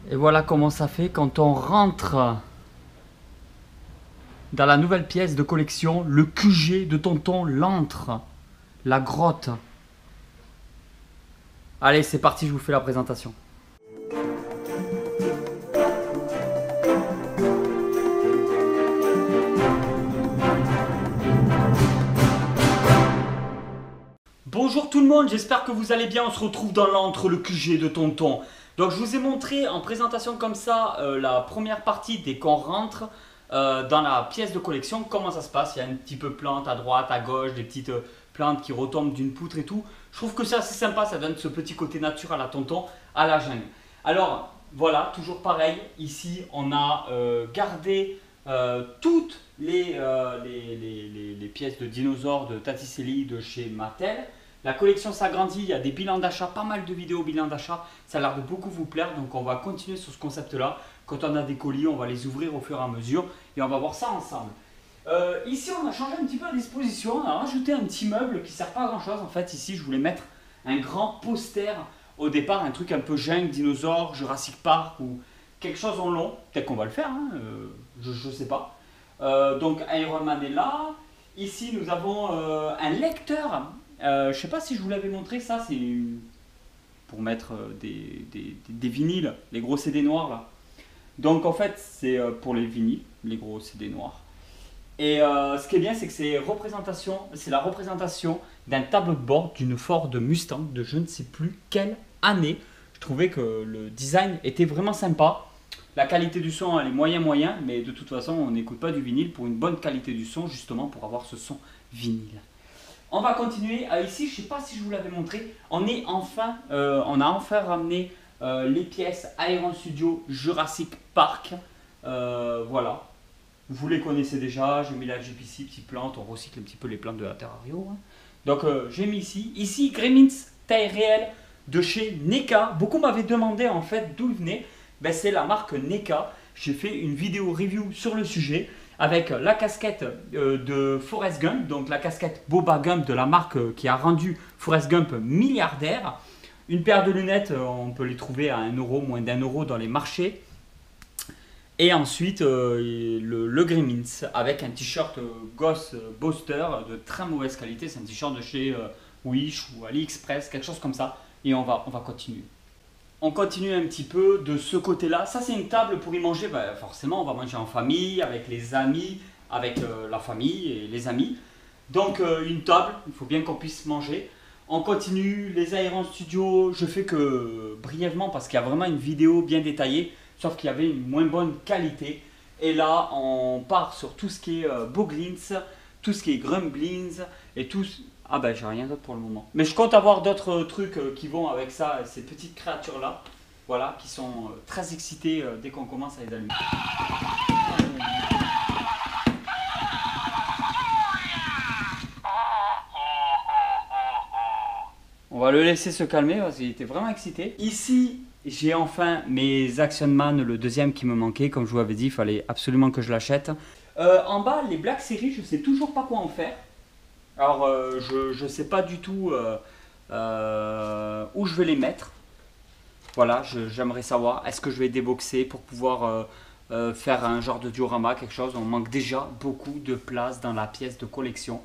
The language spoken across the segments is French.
Et voilà comment ça fait quand on rentre dans la nouvelle pièce de collection, le QG de tonton l'antre, la grotte. Allez, c'est parti, je vous fais la présentation. Bonjour tout le monde, j'espère que vous allez bien. On se retrouve dans l'antre, le QG de tonton. Donc je vous ai montré en présentation comme ça la première partie dès qu'on rentre dans la pièce de collection, comment ça se passe. Il y a un petit peu plantes à droite, à gauche, des petites plantes qui retombent d'une poutre et tout. Je trouve que c'est assez sympa, ça donne ce petit côté nature à la tonton, à la jungle. Alors voilà, toujours pareil, ici on a gardé toutes les pièces de dinosaures de Tatiseli de chez Mattel. La collection s'agrandit, il y a des bilans d'achat, pas mal de vidéos bilans d'achat, ça a l'air de beaucoup vous plaire, donc on va continuer sur ce concept-là. Quand on a des colis, on va les ouvrir au fur et à mesure et on va voir ça ensemble. Ici, on a changé un petit peu la disposition, on a rajouté un petit meuble qui ne sert pas à grand-chose. En fait, ici, je voulais mettre un grand poster au départ, un truc un peu jungle, dinosaure, Jurassic Park ou quelque chose en long. Peut-être qu'on va le faire, hein, je ne sais pas. Donc, Iron Man est là. Ici, nous avons un lecteur. Je ne sais pas si je vous l'avais montré, ça c'est pour mettre des vinyles, les gros CD noirs là. Donc en fait c'est pour les vinyles, les gros CD noirs. Et ce qui est bien c'est que c'est la représentation d'un tableau de bord d'une Ford Mustang de je ne sais plus quelle année. Je trouvais que le design était vraiment sympa. La qualité du son elle est moyen, mais de toute façon on n'écoute pas du vinyle pour une bonne qualité du son, justement pour avoir ce son vinyle. On va continuer. Ici, je ne sais pas si je vous l'avais montré, on a enfin ramené les pièces Iron Studio Jurassic Park. Voilà, vous les connaissez déjà. J'ai mis la GPC, petites plantes, on recycle un petit peu les plantes de la Terrario. Hein. Donc j'ai mis ici Gremlins taille réelle de chez NECA. Beaucoup m'avaient demandé en fait d'où il venait. Ben, c'est la marque NECA. J'ai fait une vidéo review sur le sujet avec la casquette de Forrest Gump, donc la casquette Boba Gump de la marque qui a rendu Forrest Gump milliardaire. Une paire de lunettes, on peut les trouver à 1 euro, moins d'1 euro dans les marchés. Et ensuite le Gremlins avec un t-shirt Ghostbuster de très mauvaise qualité. C'est un t-shirt de chez Wish ou AliExpress, quelque chose comme ça. Et on va continuer. On continue un petit peu de ce côté-là. Ça, c'est une table pour y manger. Ben, forcément, on va manger en famille, avec les amis, avec la famille et les amis. Donc, une table, il faut bien qu'on puisse manger. On continue les Iron Studio. Je fais que brièvement parce qu'il y a vraiment une vidéo bien détaillée, sauf qu'il y avait une moins bonne qualité. Et là, on part sur tout ce qui est Boglins, tout ce qui est Grumblins et tout. Ah ben j'ai rien d'autre pour le moment. Mais je compte avoir d'autres trucs qui vont avec ça, ces petites créatures là. Voilà, qui sont très excitées dès qu'on commence à les allumer. On va le laisser se calmer parce qu'il était vraiment excité. Ici, j'ai enfin mes Action Man, le deuxième qui me manquait. Comme je vous avais dit, il fallait absolument que je l'achète. En bas, les Black Series, je ne sais toujours pas quoi en faire. Alors, je ne sais pas du tout où je vais les mettre. Voilà, j'aimerais savoir. Est-ce que je vais déboxer pour pouvoir faire un genre de diorama, quelque chose. On manque déjà beaucoup de place dans la pièce de collection.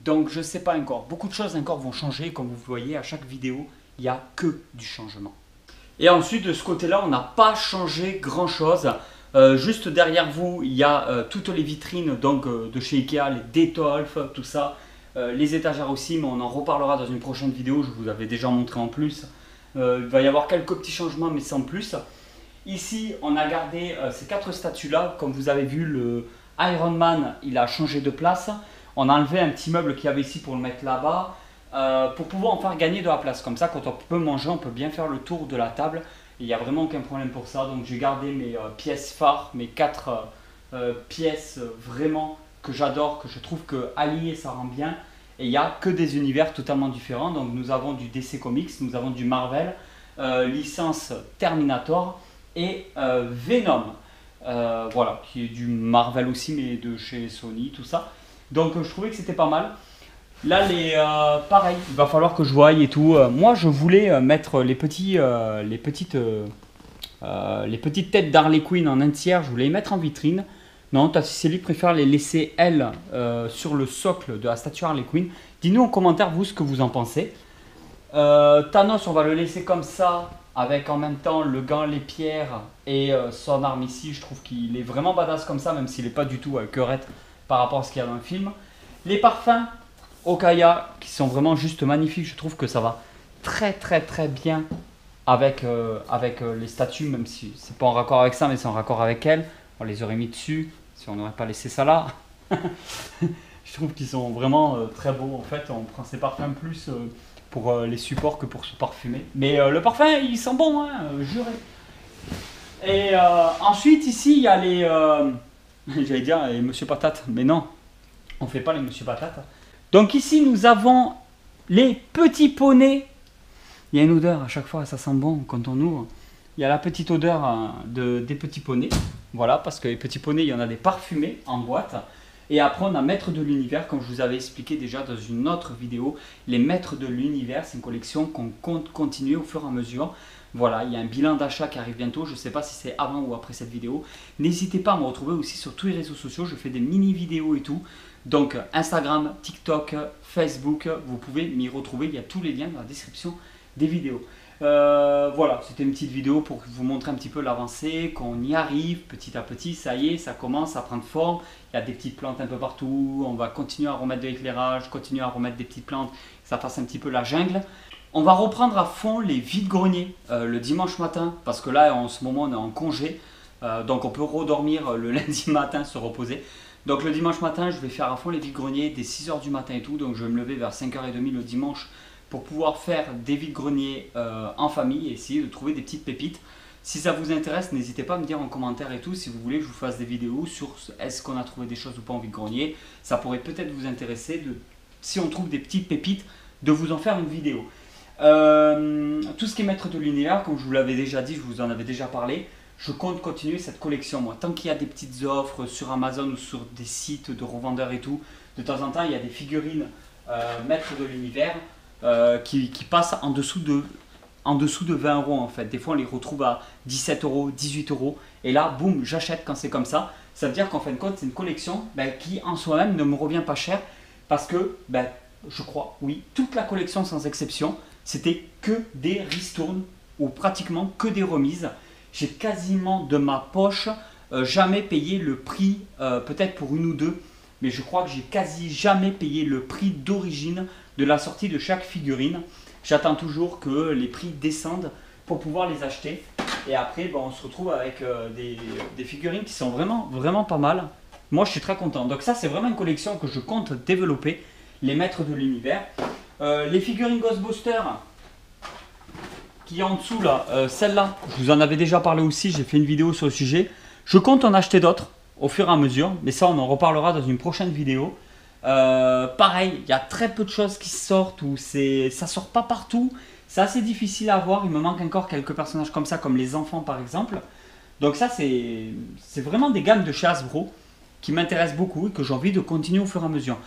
Donc, je ne sais pas encore. Beaucoup de choses encore vont changer. Comme vous voyez, à chaque vidéo, il n'y a que du changement. Et ensuite, de ce côté-là, on n'a pas changé grand-chose. Juste derrière vous, il y a toutes les vitrines donc, de chez Ikea, les Detolf, tout ça. Les étagères aussi, mais on en reparlera dans une prochaine vidéo. Je vous avais déjà montré en plus. Il va y avoir quelques petits changements, mais sans plus. Ici, on a gardé ces 4 statues-là. Comme vous avez vu, le Iron Man, il a changé de place. On a enlevé un petit meuble qu'il y avait ici pour le mettre là-bas. Pour pouvoir en faire gagner de la place. Comme ça, quand on peut manger, on peut bien faire le tour de la table. Il n'y a vraiment aucun problème pour ça. Donc j'ai gardé mes pièces phares, mes 4 pièces vraiment que j'adore, que je trouve que alliées ça rend bien. Et il n'y a que des univers totalement différents. Donc nous avons du DC Comics, nous avons du Marvel, licence Terminator et Venom. Voilà, qui est du Marvel aussi, mais de chez Sony, tout ça. Donc je trouvais que c'était pas mal. Là, pareil, il va falloir que je voie et tout. Moi, je voulais mettre les petites Les petites têtes d'Harley Quinn en un tiers, je voulais les mettre en vitrine. Non, Tassicelli préfère les laisser, elle, sur le socle de la statue Harley Quinn. Dis-nous en commentaire, vous, ce que vous en pensez. Thanos, on va le laisser comme ça, avec en même temps le gant, les pierres et son arme ici. Je trouve qu'il est vraiment badass comme ça, même s'il n'est pas du tout queurette par rapport à ce qu'il y a dans le film. Les parfums Okaya, qui sont vraiment juste magnifiques. Je trouve que ça va très bien avec les statues, même si c'est pas en raccord avec ça, mais c'est en raccord avec elles. On les aurait mis dessus, si on n'aurait pas laissé ça là. Je trouve qu'ils sont vraiment très beaux. En fait, on prend ces parfums plus pour les supports que pour se parfumer. Mais le parfum, il sent bon, hein, juré. Et ensuite, ici, il y a les... j'allais dire les Monsieur Patate, mais non, on ne fait pas les Monsieur Patate. Donc ici, nous avons les petits poneys. Il y a une odeur à chaque fois, ça sent bon quand on ouvre. Il y a la petite odeur des petits poneys. Voilà, parce que les petits poneys, il y en a des parfumés en boîte. Et après, on a Maître de l'Univers, comme je vous avais expliqué déjà dans une autre vidéo. Les Maîtres de l'Univers, c'est une collection qu'on compte continuer au fur et à mesure. Voilà, il y a un bilan d'achat qui arrive bientôt. Je ne sais pas si c'est avant ou après cette vidéo. N'hésitez pas à me retrouver aussi sur tous les réseaux sociaux. Je fais des mini-vidéos et tout. Donc, Instagram, TikTok, Facebook, vous pouvez m'y retrouver. Il y a tous les liens dans la description des vidéos. Voilà, c'était une petite vidéo pour vous montrer un petit peu l'avancée, qu'on y arrive petit à petit. Ça y est, ça commence à prendre forme. Il y a des petites plantes un peu partout. On va continuer à remettre de l'éclairage, continuer à remettre des petites plantes, que ça fasse un petit peu la jungle. On va reprendre à fond les vides-greniers le dimanche matin, parce que là en ce moment on est en congé, donc on peut redormir le lundi matin, se reposer. Donc le dimanche matin je vais faire à fond les vides-greniers dès 6 h du matin et tout, donc je vais me lever vers 5 h 30 le dimanche pour pouvoir faire des vides-greniers en famille et essayer de trouver des petites pépites. Si ça vous intéresse, n'hésitez pas à me dire en commentaire et tout, si vous voulez que je vous fasse des vidéos sur est-ce qu'on a trouvé des choses ou pas en vide-grenier. Ça pourrait peut-être vous intéresser, si on trouve des petites pépites, de vous en faire une vidéo. Tout ce qui est Maître de l'Univers, comme je vous l'avais déjà dit, je vous en avais déjà parlé, je compte continuer cette collection. Moi, tant qu'il y a des petites offres sur Amazon ou sur des sites de revendeurs et tout, de temps en temps, il y a des figurines Maître de l'Univers qui passent en dessous de 20 € en fait. Des fois, on les retrouve à 17 €, 18 €. Et là, boum, j'achète quand c'est comme ça. Ça veut dire qu'en fin de compte, c'est une collection qui en soi-même ne me revient pas cher parce que, je crois, oui, toute la collection sans exception, c'était que des ristournes ou pratiquement que des remises. J'ai quasiment de ma poche jamais payé le prix, peut-être pour une ou deux, mais je crois que j'ai quasi jamais payé le prix d'origine de la sortie de chaque figurine. J'attends toujours que les prix descendent pour pouvoir les acheter. Et après, on se retrouve avec des figurines qui sont vraiment pas mal. Moi, je suis très content. Donc ça, c'est vraiment une collection que je compte développer. Les Maîtres de l'Univers. Les figurines Ghostbusters qui est en dessous là, celle-là, je vous en avais déjà parlé aussi, j'ai fait une vidéo sur le sujet. Je compte en acheter d'autres au fur et à mesure, mais ça on en reparlera dans une prochaine vidéo. Pareil, il y a très peu de choses qui sortent, ou ça sort pas partout, c'est assez difficile à voir, il me manque encore quelques personnages comme ça, comme les enfants par exemple. Donc ça c'est vraiment des gammes de chez Hasbro qui m'intéressent beaucoup et que j'ai envie de continuer au fur et à mesure.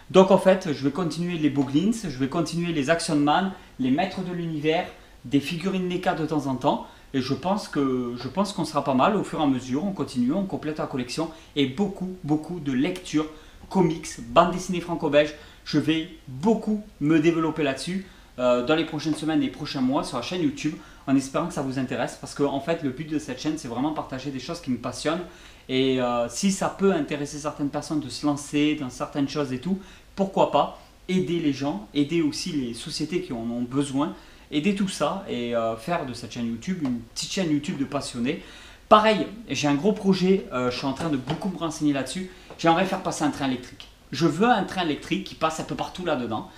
Donc en fait, je vais continuer les Boglins, je vais continuer les Action Man, les Maîtres de l'Univers, des figurines NECA de temps en temps. Et je pense qu'on sera pas mal au fur et à mesure, on continue, on complète la collection. Et beaucoup de lectures, comics, bandes dessinées franco-belges. Je vais beaucoup me développer là-dessus dans les prochaines semaines et les prochains mois sur la chaîne YouTube, en espérant que ça vous intéresse. Parce que en fait, le but de cette chaîne, c'est vraiment partager des choses qui me passionnent. Et si ça peut intéresser certaines personnes de se lancer dans certaines choses et tout, pourquoi pas aider les gens, aider aussi les sociétés qui en ont besoin, aider tout ça et faire de cette chaîne YouTube une petite chaîne YouTube de passionnés. Pareil, j'ai un gros projet, je suis en train de beaucoup me renseigner là-dessus. J'aimerais faire passer un train électrique. Je veux un train électrique qui passe un peu partout là-dedans.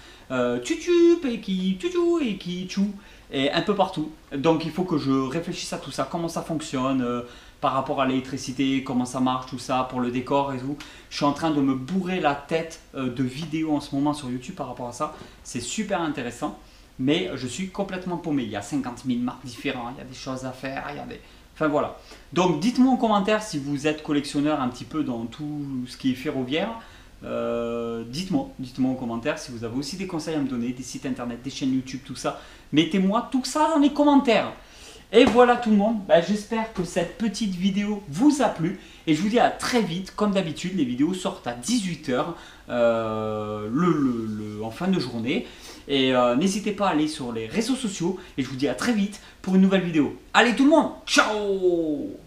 Tutup et qui tutou et qui tchou et un peu partout. Donc il faut que je réfléchisse à tout ça, comment ça fonctionne par rapport à l'électricité, comment ça marche, tout ça, pour le décor et tout. Je suis en train de me bourrer la tête de vidéos en ce moment sur YouTube par rapport à ça. C'est super intéressant, mais je suis complètement paumé. Il y a 50 000 marques différentes, il y a des choses à faire, il y a des... Enfin voilà. Donc dites-moi en commentaire si vous êtes collectionneur un petit peu dans tout ce qui est ferroviaire. Dites-moi en commentaire si vous avez aussi des conseils à me donner, des sites internet, des chaînes YouTube, tout ça. Mettez-moi tout ça dans les commentaires. Et voilà tout le monde, j'espère que cette petite vidéo vous a plu. Et je vous dis à très vite, comme d'habitude, les vidéos sortent à 18 h en fin de journée. Et n'hésitez pas à aller sur les réseaux sociaux. Et je vous dis à très vite pour une nouvelle vidéo. Allez tout le monde, ciao!